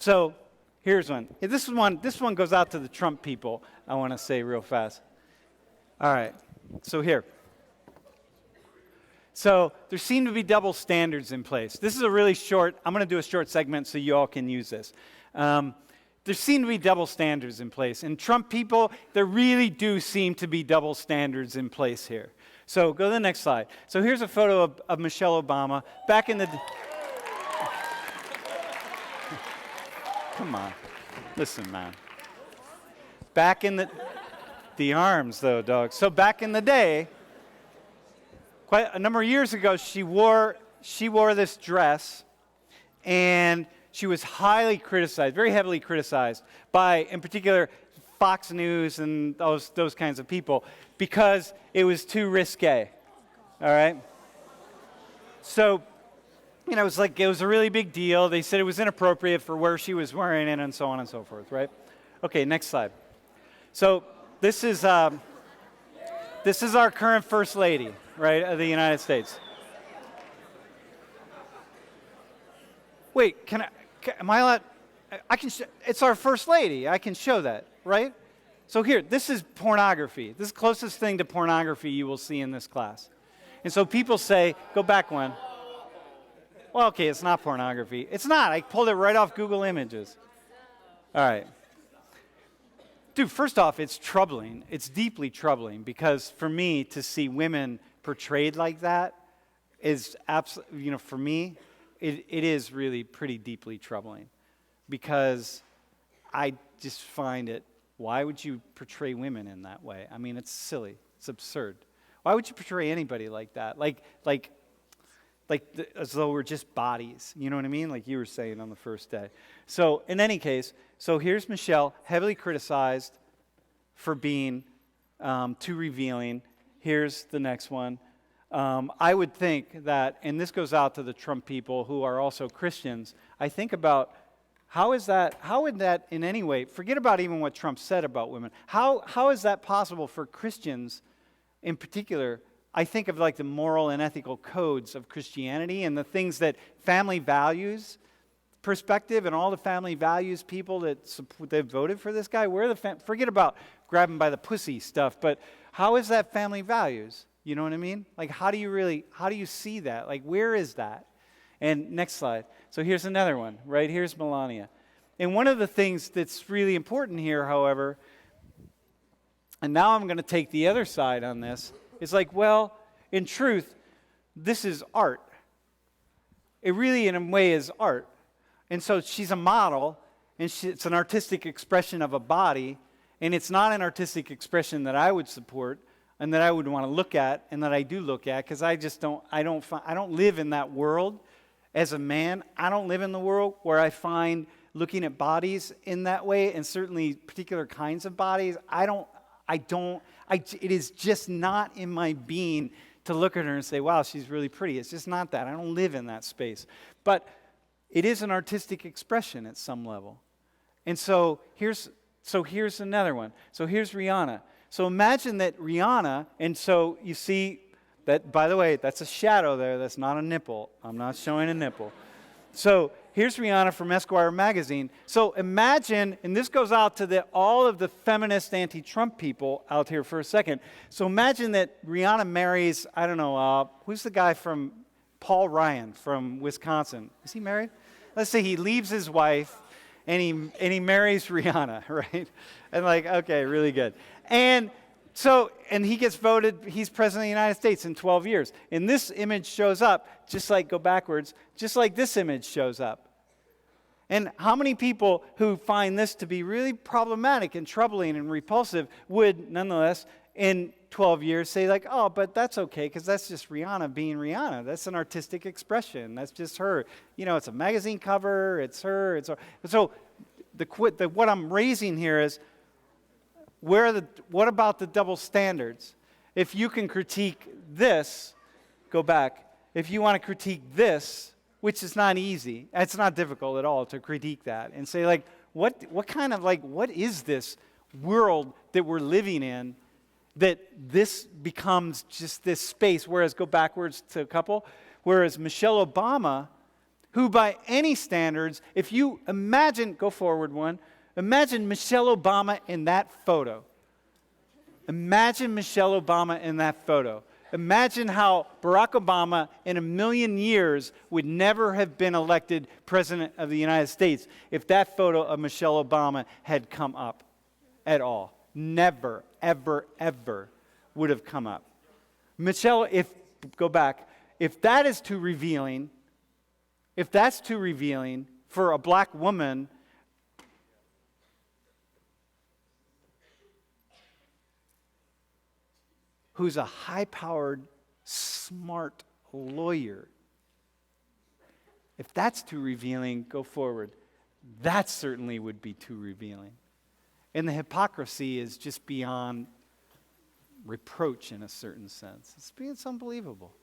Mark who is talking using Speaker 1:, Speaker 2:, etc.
Speaker 1: So here's one. This one goes out to the Trump people, I want to say real fast. All right, so here. So there seem to be double standards in place. This is a really short, I'm going to do a short segment so you all can use this. There seem to be double standards in place. And Trump people, there really do seem to be double standards in place here. So go to the next slide. So here's a photo of Michelle Obama back in the... Come on. Listen, man. Back in the arms, though, dog. So back in the day, quite a number of years ago, she wore this dress, and she was highly criticized, very heavily criticized by, in particular, Fox News and those kinds of people, because it was too risque. All right? So, it was a really big deal. They said it was inappropriate for where she was wearing it, and so on and so forth, right? Okay, next slide. So this is our current First Lady, right, of the United States. Wait, am I allowed? It's our First Lady. I can show that, right? So here, this is pornography. This is the closest thing to pornography you will see in this class. And so people say, go back one. Well, okay, it's not pornography. It's not. I pulled it right off Google Images. All right. Dude, first off, it's troubling. It's deeply troubling because for me to see women portrayed like that is absolutely, for me, it is really pretty deeply troubling because I just find it, why would you portray women in that way? I mean, it's silly. It's absurd. Why would you portray anybody like that? As though we're just bodies, you know what I mean? Like you were saying on the first day. So in any case, so here's Michelle, heavily criticized for being too revealing. Here's the next one. I would think that, and this goes out to the Trump people who are also Christians, I think about how would that in any way, forget about even what Trump said about women, how is that possible for Christians in particular? I think of like the moral and ethical codes of Christianity and the things that family values perspective and all the family values people that voted for this guy. Forget about grabbing by the pussy stuff, but how is that family values? You know what I mean? Like how do you see that? Like where is that? And next slide. So here's another one, right? Here's Melania. And one of the things that's really important here, however, and now I'm going to take the other side on this, it's like, well, in truth, this is art. It really, in a way, is art. And so she's a model, and it's an artistic expression of a body, and it's not an artistic expression that I would support and that I would want to look at and that I do look at because I don't live in that world as a man. I don't live in the world where I find looking at bodies in that way, and certainly particular kinds of bodies. It is just not in my being to look at her and say, wow, she's really pretty. It's just not that. I don't live in that space. But it is an artistic expression at some level. And so here's another one. So here's Rihanna. So imagine that Rihanna, and so you see that, by the way, that's a shadow there. That's not a nipple. I'm not showing a nipple. So here's Rihanna from Esquire magazine. So imagine, and this goes out to all of the feminist anti-Trump people out here for a second. So imagine that Rihanna marries, I don't know, who's the guy from Paul Ryan from Wisconsin? Is he married? Let's say he leaves his wife and he marries Rihanna, right? And like, okay, really good. And he gets voted, he's president of the United States in 12 years. And this image shows up, just like this image shows up. And how many people who find this to be really problematic and troubling and repulsive would, nonetheless, in 12 years say like, oh, but that's okay, because that's just Rihanna being Rihanna. That's an artistic expression. That's just her. It's a magazine cover. It's her. So what I'm raising here is, what about the double standards? If you can critique this, go back. If you want to critique this, which is not easy, it's not difficult at all to critique that and say like, what is this world that we're living in that this becomes just this space, whereas go backwards to a couple, whereas Michelle Obama, who by any standards, if you imagine, go forward one, imagine Michelle Obama in that photo. Imagine Michelle Obama in that photo. Imagine how Barack Obama in a million years would never have been elected president of the United States if that photo of Michelle Obama had come up at all. Never, ever, ever would have come up. Michelle, go back, if that is too revealing, if that's too revealing for a black woman, who's a high-powered, smart lawyer, if that's too revealing, go forward. That certainly would be too revealing. And the hypocrisy is just beyond reproach in a certain sense. It's unbelievable.